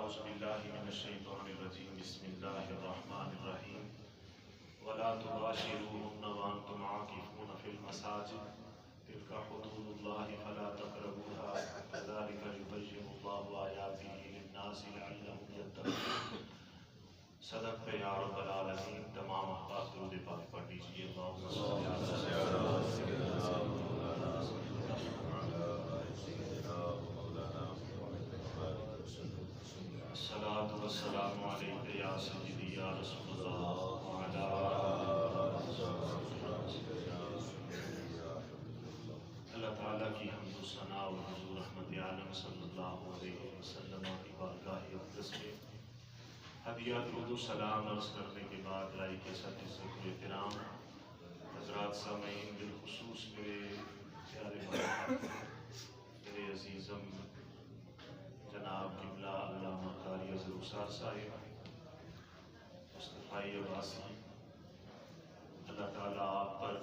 أعوذ بالله من الشيطان الرجيم بسم الله الرحمن الرحيم ولا تباشروهن وأنتم عاكفون في المساجد تلك حدود الله فلا تقربوها كذلك يبين الله آياته للناس لعلهم يتقون. صدق پہ یا رب العالمین. تمام احباب درود پاک پڑھ لیجیے. اللہم صلی علی الصلاۃ والسلام علیک یا سیدی یا رسول اللہ وعلی اللہ تعالیٰ کی حمد و ثنا و حضور رحمت عالم صلی اللہ علیہ وسلم کی بارگاہ اقدس میں ہدیہ درود و سلام عرض کرنے کے بعد رائی کے ساتھ ذکر احترام حضرات سامعین، بالخصوص میرے پیارے میرے عزیزم جناب قبلہ علامہ قاری اظہر اسار صاحب مصطفی عباسی، اللہ تعالیٰ آپ پر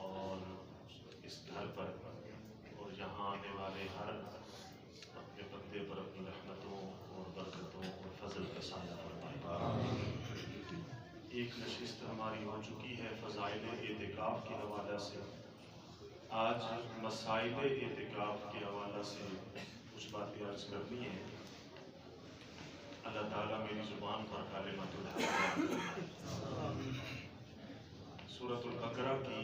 اور اس گھر پر اور یہاں آنے والے ہر اپنے بندے پر اپنی رحمتوں اور برکتوں اور فضل کا سایہ فرمائے. ایک نشست ہماری ہو چکی ہے فضائل اعتکاف کے حوالہ سے. آج مسائل اعتکاف کے حوالہ سے کچھ باتیں عرض کرنی ہیں. اللہ تعالیٰ میری زبان پر کلمۃ الحق. سورۃ البقرہ کی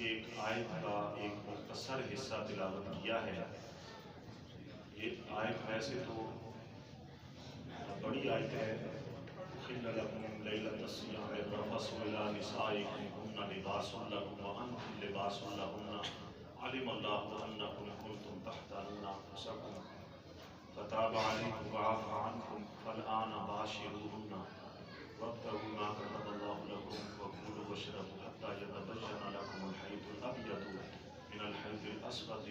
ایک آیت کا ایک مختصر حصہ تلاوت کیا ہے. یہ آیت ویسے تو بڑی آیت ہے. أحل لكم ليلة الصيام الرفث إلى نسائكم هن لباس لكم وأنتم لباس لهن علم الله أنكم كنتم تختانون أنفسكم فتاب عليكم وعفى عنكم فالآن باشروهن وابتغوا ما كتب الله لكم وكلوا واشربوا حتى يتبين لكم الخيط الأبيض من الخيط الأسود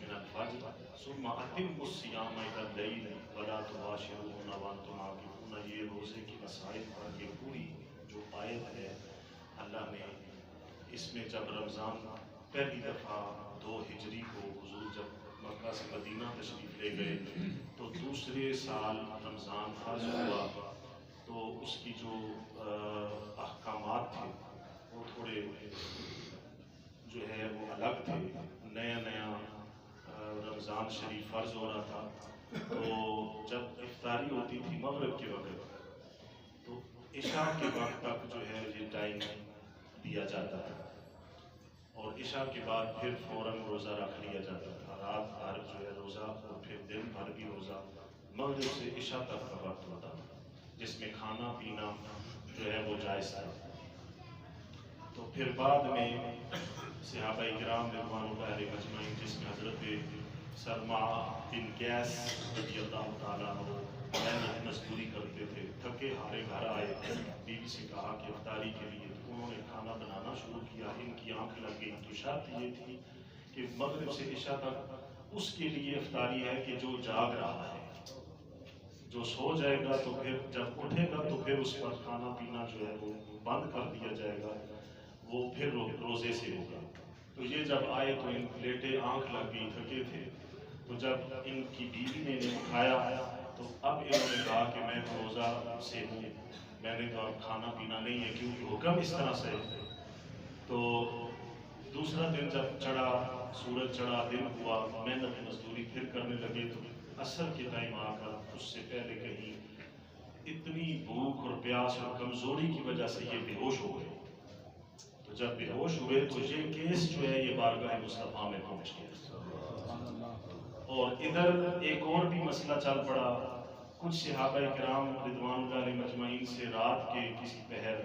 من الفجر ثم أتموا الصيام إلى الليل ولا تباشروهن وأنتم عاكفون. یہ روزے کی مسائل پر یہ پوری جو آیت ہے اللہ نے اس میں جب رمضان پہلی دفعہ 2 ہجری کو حضور جب مکہ سے مدینہ تشریف لے گئے تو دوسرے سال رمضان فرض ہوا تو اس کی جو احکامات تھے وہ تھوڑے جو ہے وہ الگ تھے. نیا رمضان شریف فرض ہو رہا تھا تو جب افطاری ہوتی تھی مغرب کے وقت تو عشاء کے وقت تک جو ہے یہ ٹائم دیا جاتا تھا اور عشاء کے بعد پھر فوراً روزہ رکھ لیا جاتا تھا. رات بھر جو ہے روزہ اور پھر دن بھر بھی روزہ. مغرب سے عشاء تک کا وقت ہوتا تھا جس میں کھانا پینا جو ہے وہ جائز تھا. تو پھر بعد میں صحابہ کرام رضوان اللہ علیہم اجمعین جس میں حضرت سلمہ بن قیس رضی اللہ تعالیٰ عنہ محنت مزدوری کرتے تھے، تھکے ہارے گھر آئے، بیوی سے کہا کہ افطاری کے لیے انہوں نے کھانا بنانا شروع کیا. ان کی آنکھ لگ گئی تو شرط یہ تھی کہ مغرب سے عشاء تک اس کے لیے افطاری ہے کہ جو جاگ رہا ہے، جو سو جائے گا تو پھر جب اٹھے گا تو پھر اس پر کھانا پینا جو ہے وہ بند کر دیا جائے گا، وہ پھر روزے سے ہوگا. تو یہ جب آئے تو ان لیٹے آنکھ لگ گئی، تھکے تھے. تو جب ان کی بیوی نے انہیں اٹھایا تو اب انہوں نے کہا کہ میں روزہ سے ہوں، میں نے تو اب کھانا پینا نہیں ہے کیونکہ حکم اس طرح سے. تو دوسرا دن جب چڑھا، سورج چڑھا، دن ہوا، محنت مزدوری پھر کرنے لگے تو عصر کے ٹائم آ کر اس سے پہلے کہیں اتنی بھوک اور پیاس اور کمزوری کی وجہ سے یہ بے ہوش ہو گئے. تو جب بے ہوش ہوئے تو یہ کیس جو ہے یہ بارگاہ مصطفیٰ میں پہنچ گیا. اور ادھر ایک اور بھی مسئلہ چل پڑا. کچھ صحابہ کرام رضوان اللہ علیہم اجمعین سے رات کے کسی پہر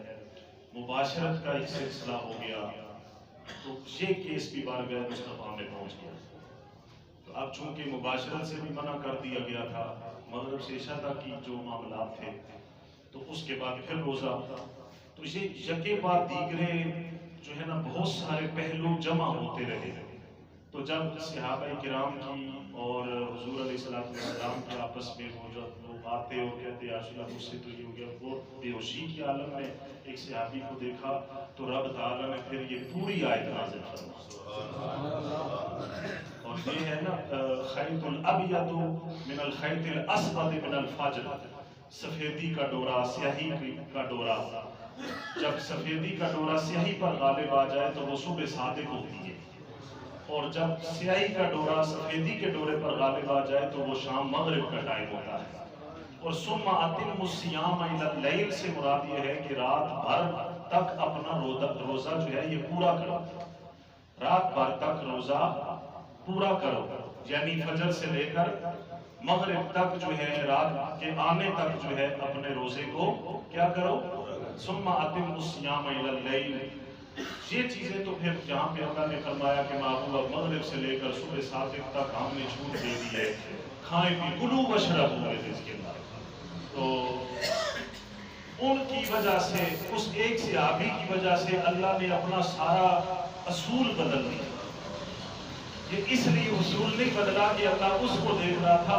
مباشرت کا ایک سلسلہ ہو گیا تو یہ کیس بھی بارگاہ مصطفیٰ میں پہنچ گیا. تو اب چونکہ مباشرت سے بھی منع کر دیا گیا تھا، مغرب سے عشاء تک کی جو معاملات تھے تو اس کے بعد پھر روزہ. تو یہ یکے بعد دیگرے جو ہے نا بہت سارے پہلو جمع ہوتے رہے. تو جب صحابہ کرام کی اور حضور علیہ السلام کے آپس میں وہ جب لوگ آتے اور کہتے یا رسول اللہ مجھ سے تو یہ ہو گیا، وہ بے ہوشی کی عالم میں ایک صحابی کو دیکھا تو رب تعالیٰ نے پھر یہ پوری آیت نازل فرمائی، اور یہ ہے نا خیط الابیض من الخیط الاسود من الفجر، سفیدی کا ڈورا سیاہی کا ڈورا، جب سفیدی کا ڈورا سیاہی پر غالب آ جائے تو وہ صبح صادق ہوتی ہے، اور جب سیاہی کا ڈورا سفیدی کے ڈورے پر غالب آ جائے تو وہ شام مغرب کا ٹائم ہوتا ہے۔ اور ثم اتم الصیام الی اللیل سے مراد یہ ہے کہ رات بھر تک اپنا روزہ جو ہے یہ پورا کرو، رات بھر تک روزہ پورا کرو، یعنی فجر سے لے کر مغرب تک جو ہے رات کے آنے تک جو ہے اپنے روزے کو کیا کرو، ثم اتم الصیام الی اللیل۔ یہ چیزیں تو پھر جہاں پہ اللہ نے فرمایا کہ محبوب مغرب سے لے کر صبح صادق تک ہم نے چھوٹ دے دی ہے، کھائیں پی کلو واشربوا رزق اللہ، تو ان کی وجہ سے اس ایک صحابی کی وجہ سے اللہ نے اپنا سارا اصول بدل دیا۔ یہ اس لیے اصول نہیں بدلا کہ اللہ اس کو دیکھ رہا تھا،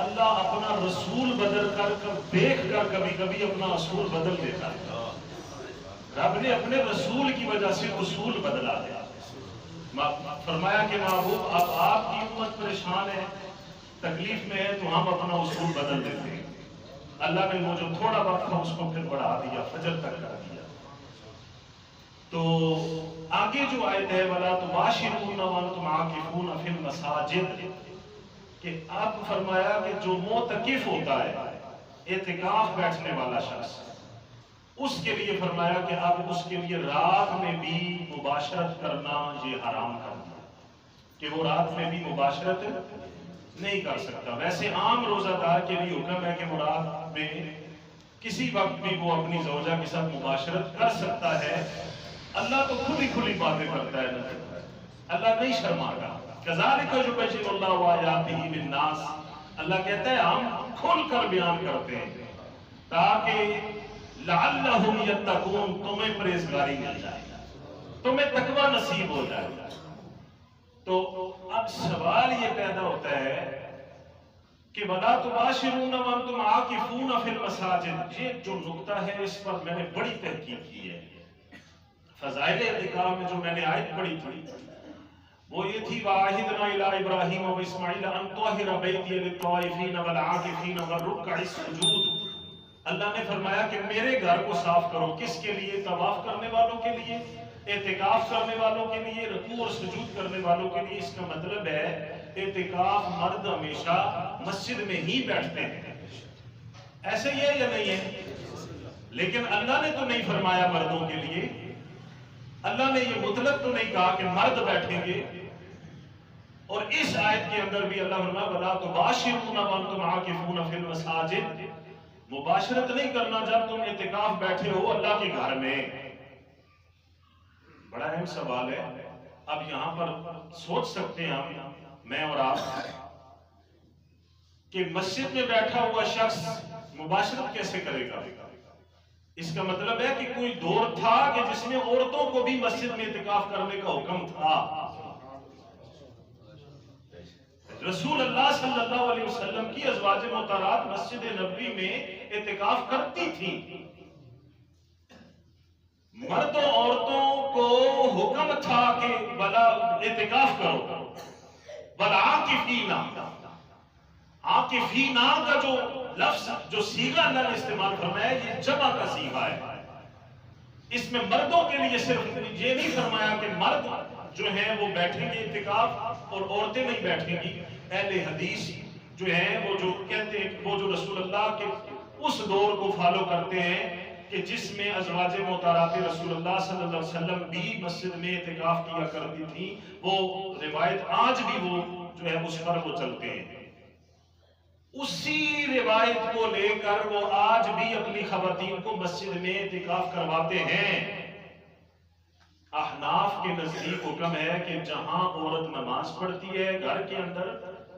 اللہ اپنا رسول بدل کر دیکھ کر کبھی کبھی اپنا اصول بدل دیتا ہے۔ رب نے اپنے رسول کی وجہ سے اصول بدلا دیا، فرمایا کہ محبوب اب آپ کی امت پریشان ہے، تکلیف میں ہے، تو ہم اپنا اصول بدل دیتے ہیں۔ اللہ نے وہ جو تھوڑا وقت تھا اس کو پھر بڑھا دیا، فجر تک کر دیا۔ تو آگے جو آیت ہے وَلَا تُبَاشِرُونَ وَأَنْتُمْ عَاكِفُونَ فِي الْمَسَاجِدِ، کہ اب فرمایا کہ جو معتکف ہوتا ہے، اعتکاف بیٹھنے والا شخص، اس کے لیے فرمایا کہ اب اس کے لیے رات میں بھی مباشرت کرنا یہ حرام کر دیا، کہ وہ رات میں بھی مباشرت نہیں کر سکتا۔ ویسے عام روزہ دار کے لیے حکم ہے کہ وہ رات میں کسی وقت بھی وہ اپنی زوجہ کے ساتھ مباشرت کر سکتا ہے۔ اللہ تو کھلی کھلی باتیں کرتا ہے نا، اللہ نہیں شرماتا۔ کذالک یبین اللہ آیاتہ للناس، اللہ کہتا ہے ہم کھل کر بیان کرتے ہیں تاکہ لعلہم یتقون، تمہیں پرہیزگاری مل جائے، تمہیں تقوی نصیب ہو جائے۔ تو اب سوال یہ پیدا ہوتا ہے کہ وَلَا تُبَاشِرُونَ وَأَنْتُمْ عَاكِفُونَ فِي الْمَسَاجِدِ، یہ جو نقطہ ہے اس پر میں نے بڑی تحقیق کی ہے۔ فضائل اعتکاف میں جو میں نے آیت پڑھی تھی وہ یہ تھی وَعَاهِدْنَا إِلَىٰ إِبْرَاهِيمَ وَإِسْمَاعِيلَ أَن طَهِّرَ بَيْتِيَ لِلطَّائِفِينَ وَالْعَاكِفِينَ وَالرُّكَّعِ السُّجُودِ، اللہ نے فرمایا کہ میرے گھر کو صاف کرو، کس کے لیے؟ طواف کرنے والوں کے لیے، اعتکاف کرنے والوں کے لیے، رکوع اور سجود کرنے والوں کے لیے۔ اس کا مطلب ہے اعتکاف مرد ہمیشہ مسجد میں ہی بیٹھتے ہیں، ایسے ہی ہے یا نہیں ہے؟ لیکن اللہ نے تو نہیں فرمایا مردوں کے لیے، اللہ نے یہ مطلق تو نہیں کہا کہ مرد بیٹھیں گے۔ اور اس آیت کے اندر بھی اللہ فرمایا وَلَا تُبَاشِرُونَ وَأَنْتُمْ عَاكِفُونَ فِي الْمَسَاجِدِ، مباشرت نہیں کرنا جب تم اعتکاف بیٹھے ہو اللہ کے گھر میں۔ بڑا اہم سوال ہے، اب یہاں پر سوچ سکتے ہیں ہم، میں اور آپ، کہ مسجد میں بیٹھا ہوا شخص مباشرت کیسے کرے گا؟ اس کا مطلب ہے کہ کوئی دور تھا کہ جس میں عورتوں کو بھی مسجد میں اعتکاف کرنے کا حکم تھا۔ رسول اللہ صلی اللہ علیہ وسلم کی ازواج مطہرات مسجد نبوی میں اعتکاف کرتی تھیں۔ مرد و عورتوں کو حکم تھا کہ بلا اعتکاف کرو، والعاکفین، عاکفینا کا جو لفظ جو صیغہ اللہ نے استعمال فرمایا یہ جمع کا صیغہ ہے، اس میں مردوں کے لیے صرف یہ نہیں فرمایا کہ مرد جو ہیں وہ بیٹھیں گے اعتکاف اور عورتیں نہیں بیٹھیں گی۔ اہل حدیث جو ہیں وہ جو کہتے ہیں، وہ جو رسول اللہ کے اس دور کو فالو کرتے ہیں کہ جس میں ازواج مطہرات رسول اللہ صلی اللہ علیہ وسلم بھی مسجد میں اعتکاف کیا کرتی تھی، وہ روایت آج بھی وہ جو ہے اس پر وہ چلتے ہیں، اسی روایت کو لے کر وہ آج بھی اپنی خواتین کو مسجد میں اعتکاف کرواتے ہیں۔ احناف کے نزدیک حکم ہے کہ جہاں عورت نماز پڑھتی ہے گھر کے اندر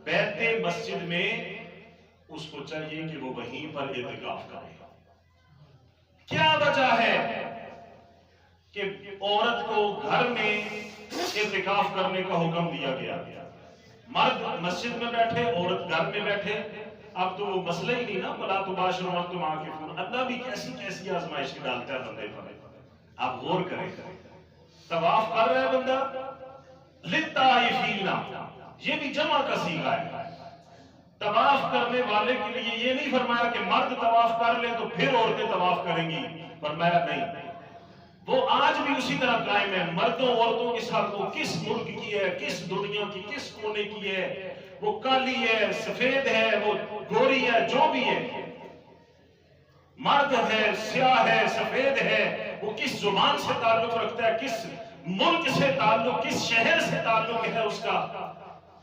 بیت مسجد میں، اس کو چاہیے کہ وہ وہیں پر اعتکاف کرے۔ کیا وجہ ہے کہ عورت کو گھر میں اعتکاف کرنے کا حکم دیا گیا. مرد مسجد میں بیٹھے، عورت گھر میں بیٹھے. اب تو وہ مسئلہ ہی نہیں نا، وَلَا تُبَاشِرُوهُنَّ وَأَنْتُمْ عَاكِفُونَ. اللہ بھی کیسی کیسی آزمائشیں ڈالتا ہے بندے پر. آپ غور کریں. طواف کر رہے ہیں بندہ، لِلطَّائِفِينَ، یہ بھی جمع کا صیغہ ہے. طواف کرنے والے کے لیے یہ نہیں فرمایا کہ مرد طواف کر لیں تو پھر عورتیں طواف کریں گی. فرمایا نہیں، وہ آج بھی اسی طرح قائم ہے. مردوں عورتوں کے ساتھ وہ کس ملک کی ہے، کس دنیا کی، کس کونے کی ہے، وہ کالی ہے، سفید ہے، وہ گوری ہے، جو بھی ہے، مرد ہے، سیاہ ہے، سفید ہے، وہ کس زبان سے تعلق رکھتا ہے، کس ملک سے تعلق، کس شہر سے تعلق ہے اس کا،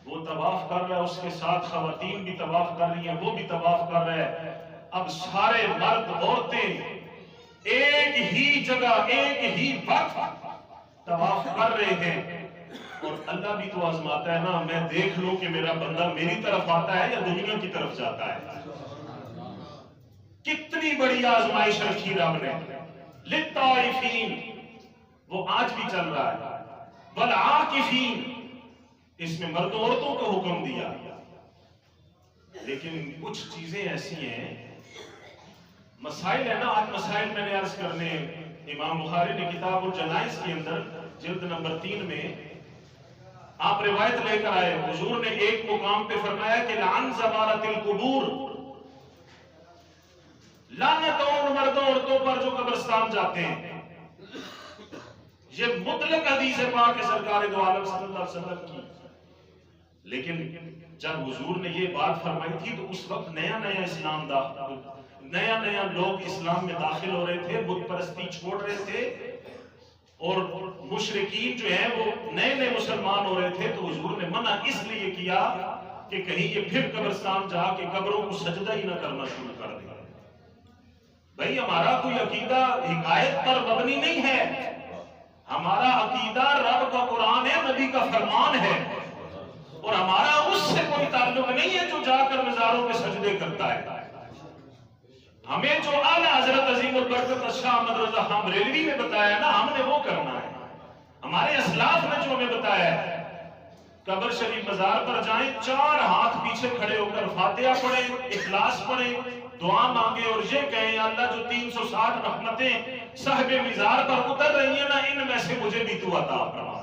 وہ طواف کر رہا ہے. اس کے ساتھ خواتین بھی طواف کر رہی ہیں، وہ بھی طواف کر رہے ہیں. اب سارے مرد عورتیں ایک ہی جگہ ایک ہی وقت طواف کر رہے ہیں. اور اللہ بھی تو آزماتا ہے نا، میں دیکھ لوں کہ میرا بندہ میری طرف آتا ہے یا دنیا کی طرف جاتا ہے. کتنی بڑی آزمائش رکھی رب نے. للطائفین، وہ آج بھی چل رہا ہے. والعاکفین، اس میں مرد عورتوں کو حکم دیا. لیکن کچھ چیزیں ایسی ہیں، مسائل ہے نا. آج مسائل میں نے عرض کرنے، امام بخاری نے کتاب الجنائز کے اندر جلد نمبر 3 میں آپ روایت لے کر آئے. حضور نے ایک مقام پہ فرمایا کہ لعن زوارت القبور، لعنت ہو ان مردوں عورتوں پر جو قبرستان جاتے ہیں. یہ مطلق حدیث پاک ہے سرکار دو عالم صلی اللہ علیہ وسلم کی. لیکن جب حضور نے یہ بات فرمائی تھی تو اس وقت نیا نیا اسلام داخل، نیا نیا لوگ اسلام میں داخل ہو رہے تھے، بت پرستی چھوڑ رہے تھے، اور مشرکین جو ہیں وہ نئے نئے مسلمان ہو رہے تھے. تو حضور نے منع اس لیے کیا کہ کہیں یہ پھر قبرستان جا کے قبروں کو سجدہ ہی نہ کرنا شروع کر دیں. بھئی ہمارا کوئی عقیدہ حکایت پر مبنی نہیں ہے. ہمارا عقیدہ رب کا قرآن ہے، نبی کا فرمان ہے، اور ہمارا اس سے کوئی تعلق نہیں ہے جو جا کر مزاروں پہ سجدے کرتا ہے. ہمیں جو اعلیٰ حضرت عظیم البرکت شاہ احمد رضا خان بریلوی نے بتایا نا، ہم نے وہ کرنا ہے. ہمارے اسلاف نے جو ہمیں بتایا ہے، قبر شریف مزار پر جائیں، 4 ہاتھ پیچھے کھڑے ہو کر فاتحہ پڑھیں، اخلاص پڑھیں، دعا مانگے اور یہ کہیں اللہ جو 360 رحمتیں صاحب مزار پر اتر رہی ہیں نا، ان میں سے مجھے بھی تو عطا فرما.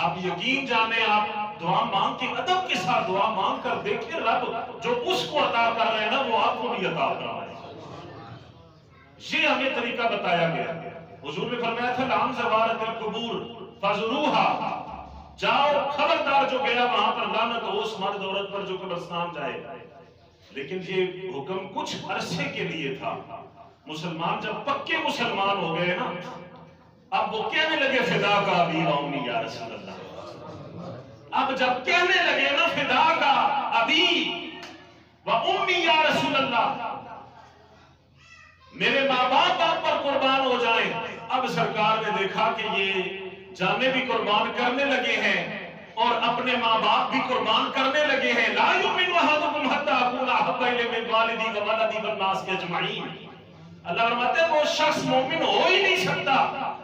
آپ یقین جانے، آپ دعا مانگ کے ادب کے ساتھ دعا مانگ کر دیکھیں، رب جو اس کو عطا کر رہے ہیں نا، وہ آپ کو بھی عطا فرمائے. یہ ہمیں طریقہ بتایا گیا. حضور نے فرمایا تھا لعن زوارت القبور فزروها، جاؤ خبردار جو گیا وہاں پر لعنت ہو اس مرد عورت پر جو قبرستان جائے. لیکن یہ حکم کچھ عرصے کے لیے تھا. مسلمان جب پکے مسلمان ہو گئے نا، اب وہ کہنے لگے فدا کا ابی و امی یا رسول اللہ. اب جب کہنے لگے نا فدا کا ابی و امی یا رسول اللہ، میرے ماں باپ آپ پر قربان ہو جائیں. اب سرکار نے دیکھا کہ یہ جانیں بھی قربان کرنے لگے ہیں اور اپنے ماں باپ بھی قربان کرنے لگے ہیں. لا یؤمن احدکم حتی اکون احب الیہ من والدی و ولدی والناس اجمعین. اللہ فرماتے ہیں وہ شخص مومن ہو ہی نہیں سکتا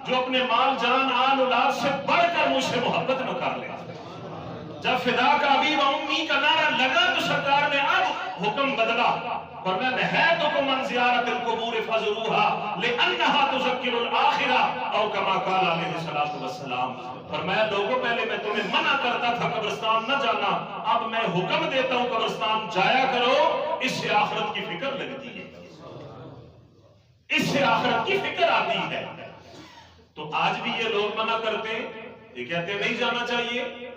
جو اپنے مال جان آل اولاد سے بڑھ کر مجھ سے محبت نہ کر لے. جب فدا کا ابی و امی کا نعرہ لگا تو سرکار نے اب حکم بدلا. فرمایا نہیتکم عن زیارت القبور فزروها لانها تذکر الاخرہ او کما قال علیہ الصلوۃ والسلام. فرمایا لوگوں پہلے میں تمہیں منع کرتا تھا قبرستان نہ جانا، اب میں حکم دیتا ہوں قبرستان جایا کرو، اس سے آخرت کی فکر لگتی ہے، اس سے آخرت کی فکر آتی ہے. تو آج بھی یہ لوگ منع کرتے ہیں، یہ کہتے ہیں نہیں جانا چاہیے.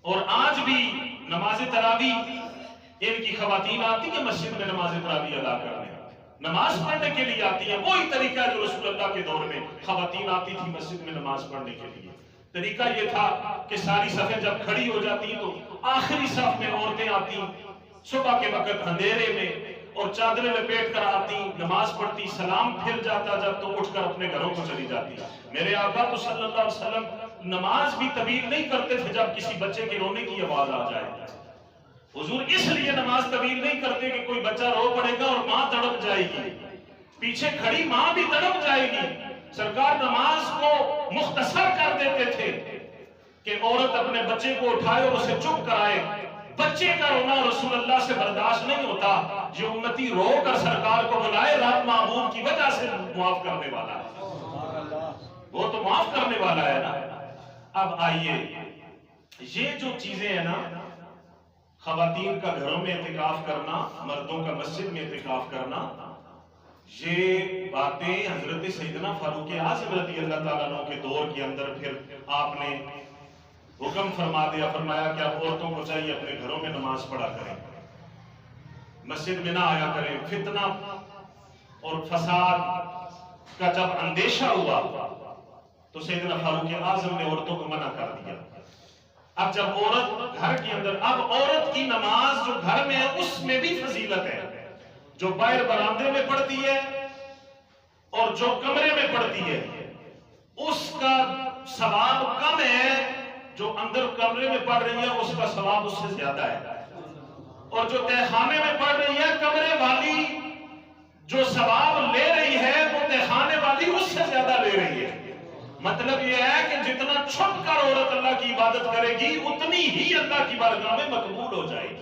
اور آج بھی نماز تراویح ان کی خواتین آتی ہیں مسجد میں نماز تراویح ادا کرنے، نماز پڑھنے کے لیے آتی ہیں. وہی طریقہ جو رسول اللہ کے دور میں خواتین آتی تھی مسجد میں نماز پڑھنے کے لیے. طریقہ یہ تھا کہ ساری صفیں جب کھڑی ہو جاتی تو آخری صف میں عورتیں آتی صبح کے وقت اندھیرے میں اور چادریں لپیٹ کر آتی، نماز پڑھتی، سلام پھر جاتا جب تو اٹھ کر اپنے گھروں کو چلی جاتی. میرے آقا تو صلی اللہ علیہ وسلم نماز بھی طویل نہیں کرتے تھے جب کسی بچے کے رونے کی آواز آ جائے. حضور اس لیے نماز طویل نہیں کرتے کہ کوئی بچہ رو پڑے گا اور ماں تڑپ جائے گی، پیچھے کھڑی ماں بھی تڑپ جائے گی. سرکار نماز کو مختصر کر دیتے تھے کہ عورت اپنے بچے کو اٹھائے اور اسے چپ کرائے. بچے کا رونا رسول اللہ سے برداشت نہیں ہوتا. یہ امتی رو کر سرکار کو بلائے، رب معمول کی وجہ سے معاف کرنے والا ہے، وہ تو معاف کرنے والا ہے نا. اب آئیے، یہ جو چیزیں ہیں نا، خواتین کا گھروں میں اعتکاف کرنا، مردوں کا مسجد میں اعتکاف کرنا، یہ باتیں حضرت سیدنا فاروق اعظم رضی اللہ تعالیٰ عنہ کے دور کے اندر پھر آپ نے حکم فرما دیا، فرمایا کہ اب عورتوں کو چاہیے اپنے گھروں میں نماز پڑھا کریں، مسجد میں نہ آیا کریں. فتنہ اور فساد کا جب اندیشہ ہوا تو سیدنا فاروق اعظم نے عورتوں کو منع کر دیا. اب جب عورت گھر کے اندر، اب عورت کی نماز جو گھر میں ہے اس میں بھی فضیلت ہے. جو باہر برآمدے میں پڑھتی ہے اور جو کمرے میں پڑھتی ہے اس کا ثواب کم ہے. جو اندر کمرے میں پڑھ رہی ہے اس کا ثواب اس سے زیادہ ہے، اور جو تہخانے میں پڑھ رہی ہے، کمرے والی جو ثواب لے رہی ہے وہ تہخانے والی اس سے زیادہ لے رہی ہے. مطلب یہ ہے کہ جتنا چھپ کر عورت اللہ کی عبادت کرے گی اتنی ہی اللہ کی بارگاہ میں مقبول ہو جائے گی.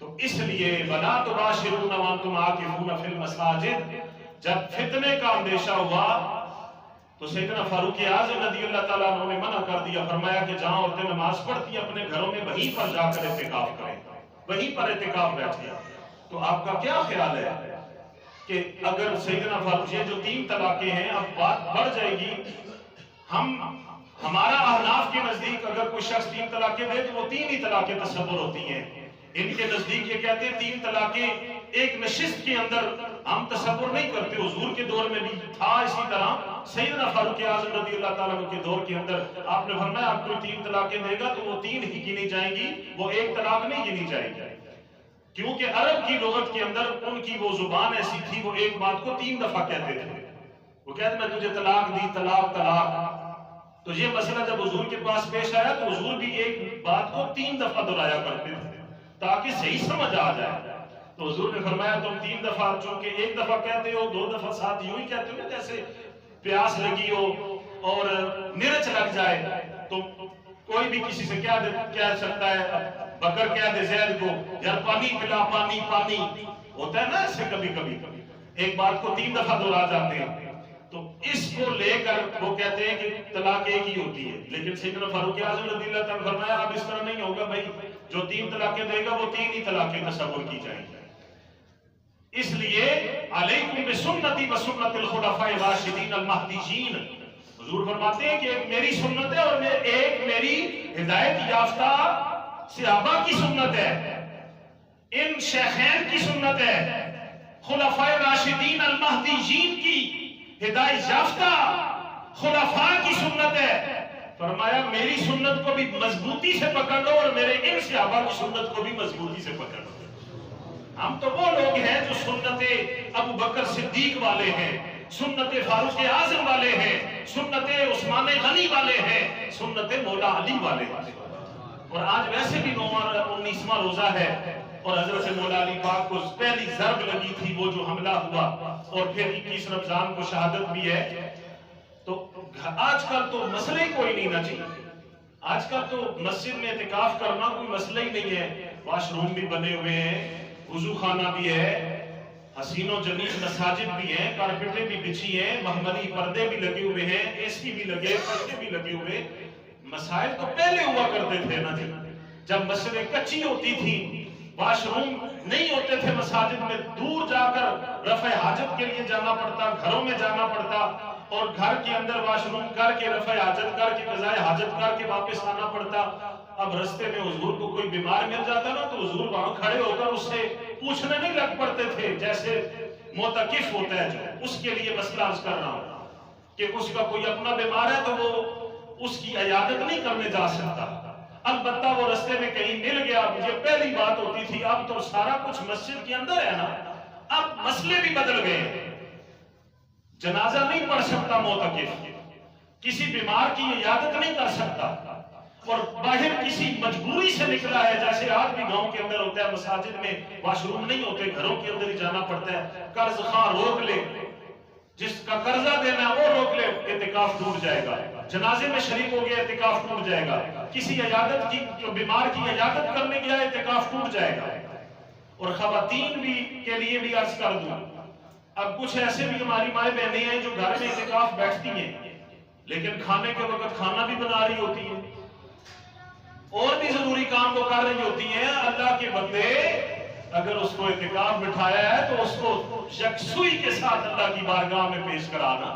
تو اس لیے وَلَا تُبَاشِرُونَ وَأَنْتُمْ عَاكِفُونَ فِي الْمَسَاجِدِ، جب فتنے کا اندیشہ ہوا تو سیدنا فاروق اعظم رضی اللہ تعالیٰ عنہ نے منع کر دیا. فرمایا کہ جہاں عورتیں نماز پڑھتی ہیں اپنے گھروں میں وہیں پر جا کر اعتکاف کریں، وہیں پر اعتکاف بیٹھیں. تو آپ کا کیا خیال ہے کہ اگر سیدنا فاروق، یہ جو 3 طلاقیں ہیں، اب بات بڑھ جائے گی. ہمارا احناف کے نزدیک اگر کوئی شخص 3 طلاقیں دے تو وہ 3 ہی طلاقیں تصور ہوتی ہیں. ان کے نزدیک یہ کہتے ہیں 3 طلاقیں ایک نشست کے اندر ہم تصور نہیں کرتے. حضور کے دور میں بھی تھا اسی طرح. سیدنا فاروق اعظم رضی اللہ تعالیٰ عنہ کے دور کے اندر آپ نے فرمایا آپ کوئی 3 طلاقیں دے گا تو وہ 3 ہی گنی جائیں گی، وہ 1 طلاق نہیں گنی جائے گی. کیونکہ عرب کی لغت کے اندر ان کی وہ زبان ایسی تھی، وہ ایک بات کو 3 دفعہ کہتے تھے. وہ کہتے میں تجھے طلاق دی، طلاق طلاق. تو یہ مسئلہ جب حضور کے پاس پیش آیا تو حضور بھی ایک بات کو 3 دفعہ دہرایا کرتے تھے تاکہ صحیح سمجھ آ جائے. تو حضور نے فرمایا تم 3 دفعہ، چونکہ 1 دفعہ کہتے ہو، 2 دفعہ ساتھ یوں ہی کہتے ہو نا، جیسے پیاس لگی ہو اور مرچ لگ جائے تو کوئی بھی کسی سے کہہ سکتا ہے. بکر کہہ دے زید کو یار پانی پلا، پانی پانی، ہوتا ہے نا ایسے کبھی کبھی. ایک بات کو 3 دفعہ دہرا جاتے ہیں. تو اس کو لے کر وہ کہتے ہیں کہ طلاق ایک ہی ہوتی ہے. لیکن سیدنا فاروق اعظم رضی اللہ تعالیٰ فرمایا اب اس طرح نہیں ہوگا بھائی، جو 3 طلاقیں دے گا وہ 3 ہی طلاقیں تصور کی جائیں گی. اس لیے علیکم بسنتی وسنت الخلفاء الراشدین المہدیین. حضور فرماتے ہیں کہ ایک میری سنت ہے اور ایک میری ہدایت یافتہ صحابہ کی سنت ہے، ان شیخین کی سنت ہے، خلفاء راشدین المہدیین کی ہدایت یافتہ خلفاء کی سنت ہے. فرمایا میری سنت کو بھی مضبوطی سے پکڑ لو اور میرے ان صحابہ کی سنت کو بھی مضبوطی سے پکڑ لو. ہم تو وہ لوگ ہیں جو سنت ابو بکر صدیق والے ہیں، سنت فاروق اعظم والے ہیں، سنت عثمان غنی والے ہیں، سنت مولا علی والے ہیں. اور آج ویسے بھی 19واں روزہ ہے اور حضرت مولا علی پاک کو پہلی ضرب لگی تھی، وہ جو حملہ ہوا، اور پھر 21 رمضان کو شہادت بھی ہے. تو آج کل تو مسئلہ ہی کوئی نہیں نا جی. آج کل تو مسجد میں اعتکاف کرنا کوئی مسئلہ ہی نہیں ہے. واش روم بھی بنے ہوئے ہیں، وضو خانہ بھی ہے، حسین و جمیل مساجد بھی ہیں، کارپیٹیں بھی بچھی ہیں، محملی پردے بھی لگے ہوئے ہیں، اے سی بھی لگے، پردے بھی لگے ہوئے. مسائل تو پہلے ہوا کرتے تھے نا جی، جب مسجدیں کچی ہوتی تھی، واش روم نہیں ہوتے تھے مساجد میں، دور جا کر رفع حاجت کے لیے جانا پڑتا، گھروں میں جانا پڑتا، اور گھر کے اندر واش روم کر کے رفع حاجت کر کے قضاء حاجت کر کے واپس آنا پڑتا. اب رستے میں حضور کو کوئی بیمار مل جاتا نا تو حضور وہاں کھڑے ہو کر اس سے پوچھنے نہیں لگ پڑتے تھے، جیسے معتکف ہوتا ہے جو، اس کے لیے مسئلہ عرض کر رہا ہوں کہ اس کا کوئی اپنا بیمار ہے تو وہ اس کی عیادت نہیں کرنے جا سکتا. البتہ وہ رستے میں کہیں مل گیا، یہ پہلی بات ہوتی تھی. اب تو سارا کچھ مسجد کے اندر ہے نا، اب مسئلے بھی بدل گئے. جنازہ نہیں پڑھ سکتا معتکف، کسی بیمار کی عیادت نہیں کر سکتا، اور باہر کسی مجبوری سے نکلا ہے، جیسے آج بھی گاؤں کے اندر ہوتا ہے، مساجد میں واش روم نہیں ہوتے، گھروں کے اندر ہی جانا پڑتا ہے. قرض خواہ روک لے جس کا قرضہ دینا وہ روک لے اعتکاف ٹوٹ جائے گا، جنازے میں شریک ہو گیا اعتکاف ٹوٹ جائے گا، کسی عیادت کی جو بیمار کی عیادت کرنے گیا اعتکاف ٹوٹ جائے گا۔ اور خواتین بھی کے لیے بھی عرض کر دوں، اب کچھ ایسے بھی ہماری مائیں بہنیں ہیں جو گھر میں اعتکاف بیٹھتی ہیں لیکن کھانے کے وقت کھانا بھی بنا رہی ہوتی ہیں اور بھی ضروری کام کو کر رہی ہوتی ہیں۔ اللہ کے بندے اگر اس کو اعتکاف بٹھایا ہے تو اس کو یکسوئی کے ساتھ اللہ کی بارگاہ میں پیش کرانا۔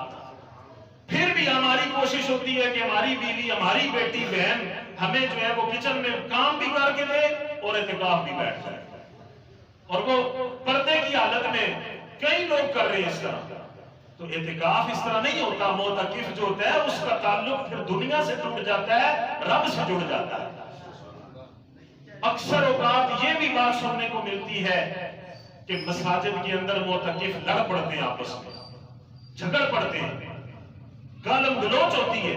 پھر بھی ہماری کوشش ہوتی ہے کہ ہماری بیوی، ہماری بیٹی بہن ہمیں جو ہے وہ کچن میں کام بھی کر کے دے اور اعتکاف بھی بیٹھ جائے، اور وہ پردے کی حالت میں کئی لوگ کر رہے ہیں اس طرح۔ تو اعتکاف اس طرح نہیں ہوتا، معتکف جو ہوتا ہے اس کا تعلق پھر دنیا سے ٹوٹ جاتا ہے، رب سے جڑ جاتا ہے۔ اکثر اوقات یہ بھی بات سننے کو ملتی ہے کہ مساجد کے اندر معتکف لڑ پڑتے ہیں، آپس میں جھگڑ پڑتے ہیں، گالم گلوچ ہوتی ہے۔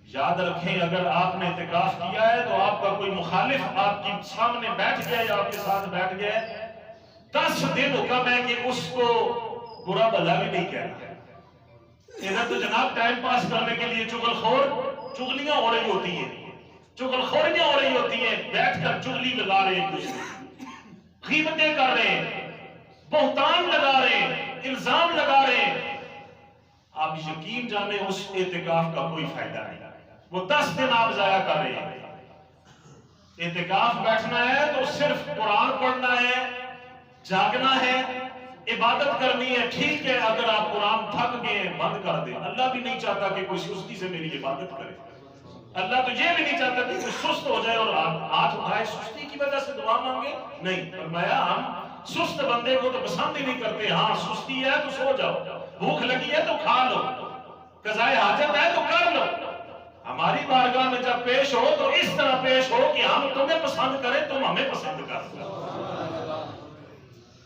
یاد رکھیں اگر آپ نے اعتکاف کیا ہے تو آپ کا کوئی مخالف آپ کے سامنے بیٹھ گیا یا آپ کے ساتھ بیٹھ گیا ہے، 10 دن حکم ہے کہ اس کو برا بھلا بھی نہیں کہنا۔ ادھر تو جناب ٹائم پاس کرنے کے لیے چغلیاں ہو رہی ہوتی ہیں، چغلخوریاں ہو رہی ہوتی ہیں، بیٹھ کر چغلی لگا رہے ہیں، کچھ غیبتیں کر رہے ہیں، بہتان لگا رہے ہیں، الزام لگا رہے ہیں۔ آپ یقین جانیں اس اعتکاف کا کوئی فائدہ نہیں، وہ 10 دن آپ ضائع کر رہے ہیں۔ اعتکاف بیٹھنا ہے تو صرف قرآن پڑھنا ہے، جاگنا ہے، عبادت کرنی ہے۔ ٹھیک ہے اگر آپ قرآن تھک گئے بند کر دیں، اللہ بھی نہیں چاہتا کہ کوئی سستی سے میری عبادت کرے، اللہ تو یہ بھی نہیں چاہتا کہ کوئی سست ہو جائے اور ہاتھ اٹھائے سستی کی وجہ سے دعا مانگے، نہیں۔ فرمایا ہم سست بندے کو تو پسند ہی نہیں کرتے، ہاں سستی ہے تو سو جاؤ، بھوک لگی ہے تو کھا لو، قضائے حاجت ہے تو کر لو۔ ہماری بارگاہ میں جب پیش ہو تو اس طرح پیش ہو کہ ہم تمہیں پسند کریں، تم ہمیں پسند کرو۔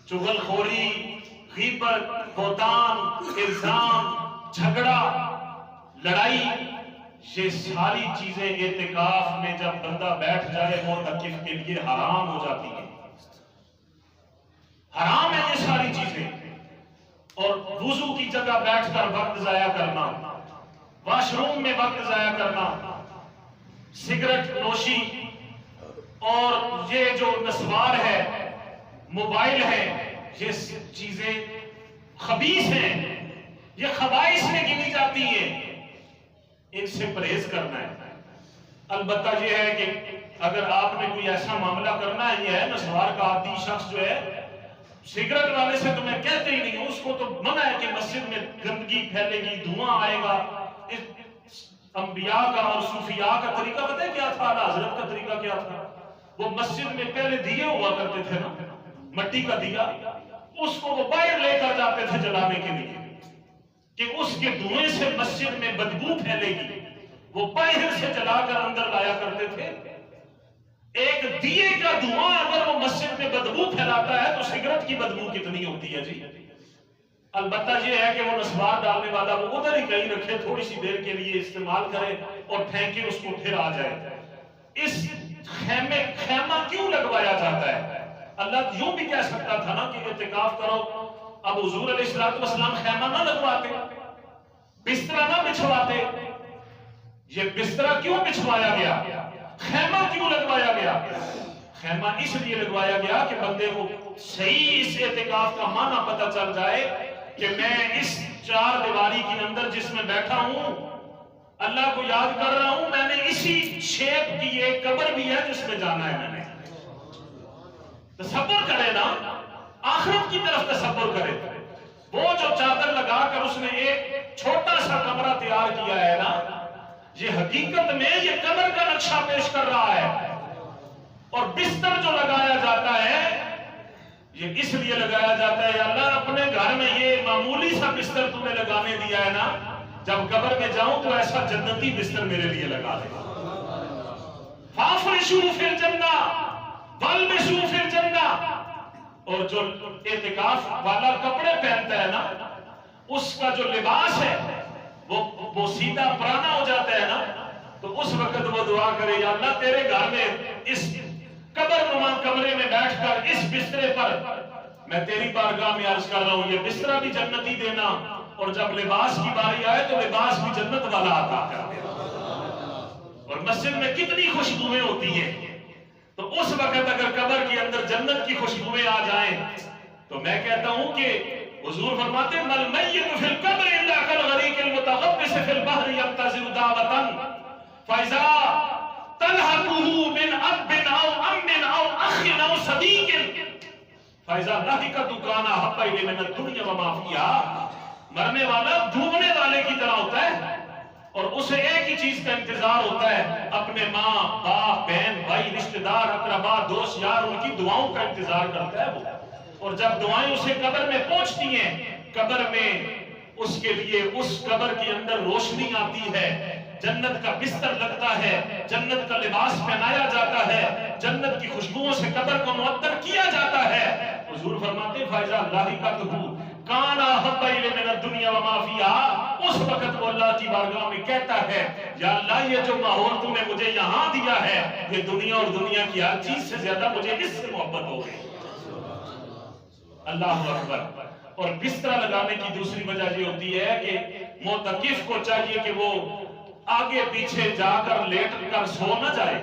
چغل خوری، غیبت، بہتان، الزام، جھگڑا، لڑائی، یہ ساری چیزیں اعتکاف میں جب بندہ بیٹھ جائے معتکف کے لیے حرام ہو جاتی ہیں، حرام ہے یہ ساری چیزیں۔ اور وضو کی جگہ بیٹھ کر وقت ضائع کرنا، واش روم میں وقت ضائع کرنا، سگریٹ نوشی اور یہ جو نسوار ہے، موبائل ہے، یہ چیزیں خبیث ہیں، یہ خبائث میں گنی جاتی ہیں، ان سے پرہیز کرنا ہے۔ البتہ یہ ہے کہ اگر آپ نے کوئی ایسا معاملہ کرنا ہے، یہ ہے نسوار کا عادی شخص جو ہے، سگریٹ والے سے تو میں کہتے ہی نہیں ہوں، اس کو تو منع ہے کہ مسجد میں گندگی پھیلے گی، دھواں آئے گا۔ انبیاء کا اور صوفیاء کا طریقہ پتہ ہے کیا تھا؟ حضرت کا طریقہ کیا تھا؟ وہ مسجد میں پہلے دیے ہوا کرتے تھے نا، مٹی کا دیا، اس کو وہ باہر لے کر جاتے تھے جلانے کے لیے کہ اس کے دھوئیں سے مسجد میں بدبو پھیلے گی، وہ باہر سے جلا کر اندر لایا کرتے تھے۔ ایک دیے کا دھواں اگر وہ مسجد میں بدبو پھیلاتا ہے تو سگریٹ کی بدبو کتنی ہوتی ہے جی۔ البتہ یہ ہے کہ وہ نسوار ڈالنے والا وہ ادھر ہی کہیں رکھے، تھوڑی سی دیر کے لیے استعمال کرے اور پھینکے، اس کو پھر آ جائے۔ اس خیمہ کیوں لگوایا جاتا ہے؟ اللہ یوں بھی کہہ سکتا تھا نا کہ اعتکاف کرو، اب حضور علیہ السلام خیمہ نہ لگواتے، بستر نہ بچھواتے۔ یہ بستر کیوں بچھوایا گیا؟ خیمہ کیوں لگوایا گیا؟ خیمہ اس لیے لگوایا گیا کہ بندے کو صحیح اس اعتکاف کا معنی پتہ چل جائے کہ میں اس 4 دیواری کے اندر جس میں بیٹھا ہوں اللہ کو یاد کر رہا ہوں، میں نے اسی شیپ کی ایک قبر بھی ہے جس میں جانا ہے۔ میں نے تصور کرے نا، آخرت کی طرف تصور کرے۔ وہ جو چادر لگا کر اس نے ایک چھوٹا سا کمرہ تیار کیا ہے نا، یہ حقیقت میں یہ قبر کا نقشہ پیش کر رہا ہے۔ اور بستر جو لگایا جاتا ہے یہ اس لیے لگایا جاتا ہے، یا اللہ اپنے گھر میں یہ معمولی سا بستر تمہیں لگانے دیا ہے نا، جب قبر میں جاؤں تو ایسا جنتی بستر میرے لیے لگا دے۔ فَافْرِشُوا فِي الْجَنَّةِ وَالْبِسُوا فِي الْجَنَّةِ۔ اور جو اعتکاف والا کپڑے پہنتا ہے نا، اس کا جو لباس ہے وہ سیدھا پرانا ہو جاتا ہے نا، تو اس وقت وہ دعا کرے، یا اللہ تیرے گھر میں اس قبر نما کمرے میں بیٹھ کر اس بسترے پر میں تیری بارگاہ میں عرض کر رہا ہوں یہ بستر بھی جنتی دینا اور جب لباس کی باری آئے تو لباس بھی جنت والا عطا کر دینا۔ اور مسجد میں کتنی خوشبوئیں ہوتی ہیں، تو اس وقت اگر قبر کے اندر جنت کی خوشبوئیں آ جائیں تو میں کہتا ہوں کہ حضور فرماتے مل میت فی القبر الا کالغریق المتغمس فی البحر ينتظر دعوة فاذا تلحقه من اب او ام او اخ او صدیق فاذا لحق دکان حب الیہ من الدنیا وما فیہا۔ مرنے والا ڈوبنے والے کی طرح ہوتا ہے اور اسے ایک ہی چیز کا انتظار ہوتا ہے، اپنے ماں باپ بہن بھائی رشتہ دار اقربا دوست یار ان کی دعاؤں کا انتظار کرتا ہے وہ، اور جب دعائیں اسے قبر میں پہنچتی ہیں، قبر میں اس کے لیے اس قبر کے اندر روشنی آتی ہے، جنت کا بستر لگتا ہے، جنت کا لباس پہنایا جاتا ہے، جنت کی خوشبوؤں سے قبر کو معطر کیا جاتا ہے۔ حضور فرماتے فائزہ لاحقتہ کان احب الیہ من الدنیا وما فیہا، اس وقت وہ اللہ کی بارگاہ میں کہتا ہے یا اللہ یہ جو ماحول تو نے مجھے یہاں دیا ہے یہ دنیا اور دنیا کی ہر چیز سے زیادہ مجھے اس سے محبت ہو گئی۔ اللہ اکبر۔ اور بستر لگانے کی دوسری وجہ یہ ہوتی ہے کہ معتکف کو چاہیے کہ وہ آگے پیچھے جا کر لیٹ کر سو نہ جائے۔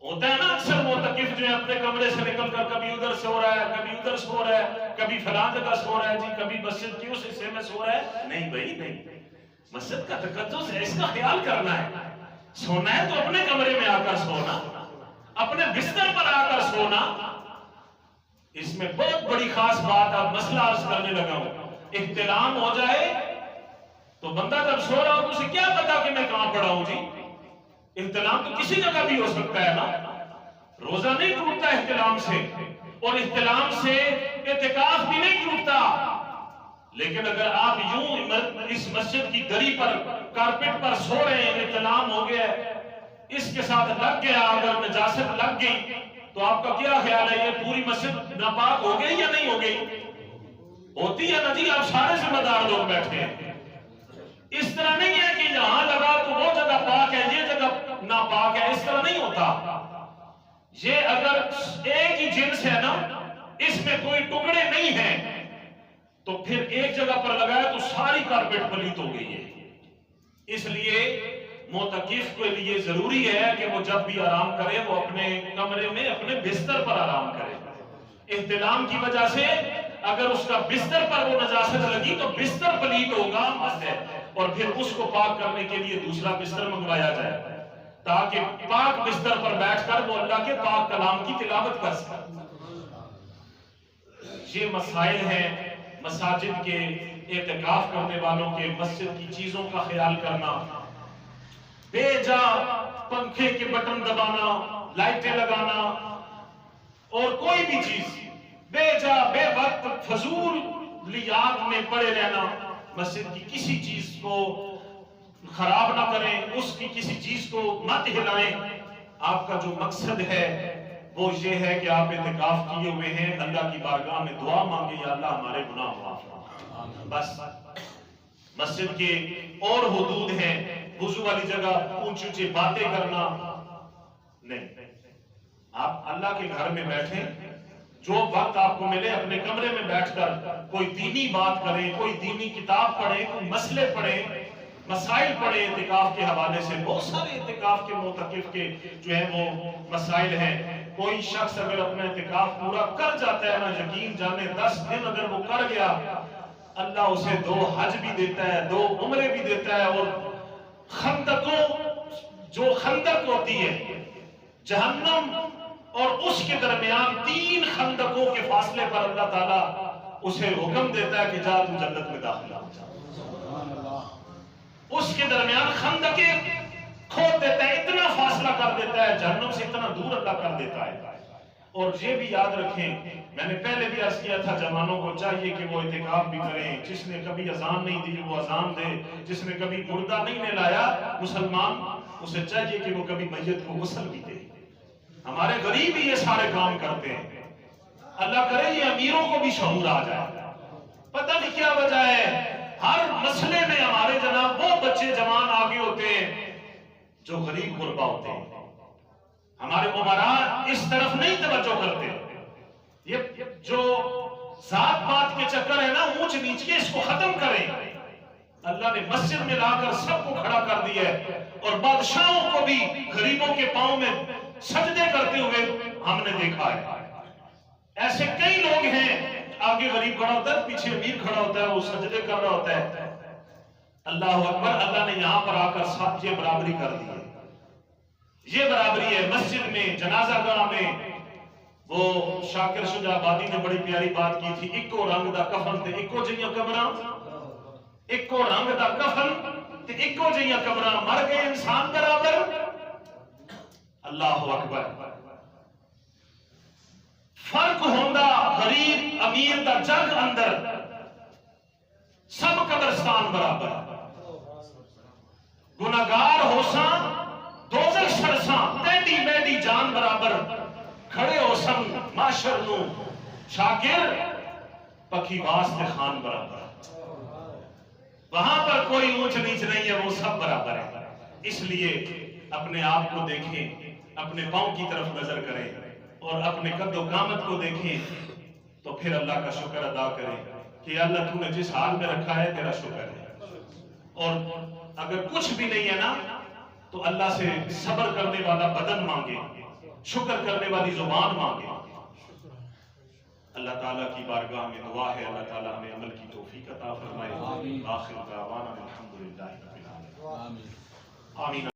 ہوتا ہے نا اکثر معتکف جو ہے اپنے کمرے سے نکل کر کبھی ادھر سو رہا ہے کبھی ادھر سو رہا ہے کبھی فلاں جگہ سو رہا ہے جی کبھی مسجد کی اس حصے میں سو رہا ہے۔ نہیں بھائی نہیں، مسجد کا تقدس ہے، اس کا خیال کرنا ہے۔ سونا ہے تو اپنے کمرے میں آ کر سونا، اپنے بستر پر آ کر سونا۔ اس میں بہت بڑی خاص بات اب مسئلہ عرض کرنے لگا ہوں، احتلام ہو جائے تو بندہ جب سو رہا ہو تو اسے کیا پتا کہ میں کہاں پڑا ہوں جی؟ احتلام تو کسی جگہ بھی ہو سکتا ہے نا، روزہ نہیں ٹوٹتا احتلام سے، اور احتلام سے اعتکاف بھی نہیں ٹوٹتا۔ لیکن اگر آپ یوں اس مسجد کی دری پر کارپٹ پر سو رہے ہیں، احتلام ہو گیا، اس کے ساتھ لگ گیا، اگر نجاست لگ گئی تو آپ کا کیا خیال ہے یہ پوری مسجد ناپاک ہو گئی یا نہیں ہو گئی؟ ہوتی ہے نا جی، آپ سارے ذمہ دار لوگ بیٹھے ہیں۔ اس طرح نہیں ہے کہ یہاں لگا تو وہ جگہ پاک ہے یہ جگہ ناپاک ہے، اس طرح نہیں ہوتا۔ یہ اگر ایک ہی جنس ہے نا، اس میں کوئی ٹکڑے نہیں ہیں تو پھر ایک جگہ پر لگایا تو ساری کارپیٹ پلیت ہو گئی ہے۔ اس لیے معتکف کے لیے ضروری ہے کہ وہ جب بھی آرام کرے وہ اپنے کمرے میں اپنے بستر پر آرام کرے۔ احتلام کی وجہ سے اگر اس کا بستر پر وہ نجاست لگی تو بستر پلیت ہوگا اور پھر اس کو پاک کرنے کے لیے دوسرا بستر منگوایا جائے تاکہ پاک بستر پر بیٹھ کر وہ اللہ کے پاک کلام کی تلاوت کر سکے۔ یہ مسائل ہیں مساجد کے، اعتکاف کرنے والوں کے، مسجد کی چیزوں کا خیال کرنا، بے جا پنکھے کے بٹن دبانا، لائٹیں لگانا اور کوئی بھی چیز بے جا بے وقت فضولیات میں پڑے رہنا، مسجد کی کسی چیز کو خراب نہ کریں، اس کی کسی چیز کو مت ہلائیں۔ آپ کا جو مقصد ہے وہ یہ ہے کہ آپ اعتکاف کیے ہوئے ہیں، اللہ کی بارگاہ میں دعا مانگے یا اللہ ہمارے گناہ معاف فرما۔ بس مسجد کے اور حدود ہیں، وضو والی جگہ اونچی اونچی باتیں کرنا نہیں۔ آپ اللہ کے گھر میں بیٹھیں، جو وقت آپ کو ملے اپنے کمرے میں بیٹھ کر کوئی دینی بات کریں، کوئی دینی کتاب پڑھیں، کوئی مسئلے پڑھیں، مسائل پڑھیں اعتکاف کے حوالے سے۔ بہت سارے اعتکاف کے معتکف کے جو ہیں وہ مسائل ہیں۔ کوئی شخص اگر اپنا اعتکاف پورا کر جاتا ہے نا، یقین جانے 10 دن اگر وہ کر گیا، اللہ اسے 2 حج بھی دیتا ہے، 2 عمرے بھی دیتا ہے، اور خندقوں جو خندق ہوتی ہے جہنم اور اس کے درمیان 3 خندقوں کے فاصلے پر اللہ تعالیٰ اسے حکم دیتا ہے کہ جا تو جنت میں داخل ہو جا۔ اس کے درمیان خندقیں کھود دیتا ہے، اتنا فاصلہ کر دیتا ہے، جہنم سے اتنا دور اللہ کر دیتا ہے۔ اور یہ بھی یاد رکھیں، میں نے پہلے بھی عرض کیا تھا، جوانوں کو چاہیے کہ وہ اعتکاف بھی کریں۔ جس نے کبھی اذان نہیں دی وہ اذان دے، جس نے کبھی مردہ نہیں نہلایا مسلمان، اسے چاہیے کہ وہ کبھی میت کو غسل بھی دے۔ ہمارے غریب ہی یہ سارے کام کرتے ہیں، اللہ کرے یہ امیروں کو بھی شعور آ جائے۔ پتہ نہیں کیا وجہ ہے، ہر مسئلے میں ہمارے جناب وہ بچے جوان آگے ہوتے ہیں جو غریب غربا ہوتے ہیں۔ ہمارے عمراء اس طرف نہیں توجہ کرتے، یہ جو ذات پات کے چکر ہے نا، اونچ نیچ کے، اس کو ختم کریں۔ اللہ نے مسجد میں لا کر سب کو کھڑا کر دیا ہے، اور بادشاہوں کو بھی غریبوں کے پاؤں میں سجدے کرتے ہوئے ہم نے دیکھا ہے۔ ایسے کئی لوگ ہیں، آگے غریب کھڑا ہوتا ہے، پیچھے امیر کھڑا ہوتا ہے، وہ سجدے کر رہا ہوتا ہے۔ اللہ اکبر، اللہ نے یہاں پر آ کر سب یہ برابری کر دی ہے۔ یہ برابری ہے مسجد میں، جنازہ گاہ میں۔ وہ شاکر شجاع آبادی نے بڑی پیاری بات کی تھی، اکو رنگ دا کفن تے اکو جیاں قبراں، اکو رنگ دا کفن تے اکو جیاں قبراں، مر گئے انسان برابر۔ اللہ اکبر، فرق ہوندا غریب امیر دا جگ اندر، سب قبرستان برابر، گناہگار ہوساں دوزخ سرساں، ٹیڈی میڈی جان برابر، کھڑے ہو سن معاشر نو، شاکر پکی واسطے خان برابر۔ وہاں پر کوئی اونچ نیچ نہیں ہے، وہ سب برابر ہے۔ اس لیے اپنے آپ کو دیکھیں، اپنے پاؤں کی طرف نظر کریں، اور اپنے قد و قامت کو دیکھیں، تو پھر اللہ کا شکر ادا کریں کہ اللہ تو نے جس حال میں رکھا ہے تیرا شکر ہے۔ اور اگر کچھ بھی نہیں ہے نا، تو اللہ سے صبر کرنے والا بدن مانگے، شکر کرنے والی زبان مانگے۔ اللہ تعالیٰ کی بارگاہ میں دعا ہے، اللہ تعالیٰ ہمیں عمل کی توفیق عطا فرمائے۔ آخر دعوانا الحمدللہ رب العالمین، آمین۔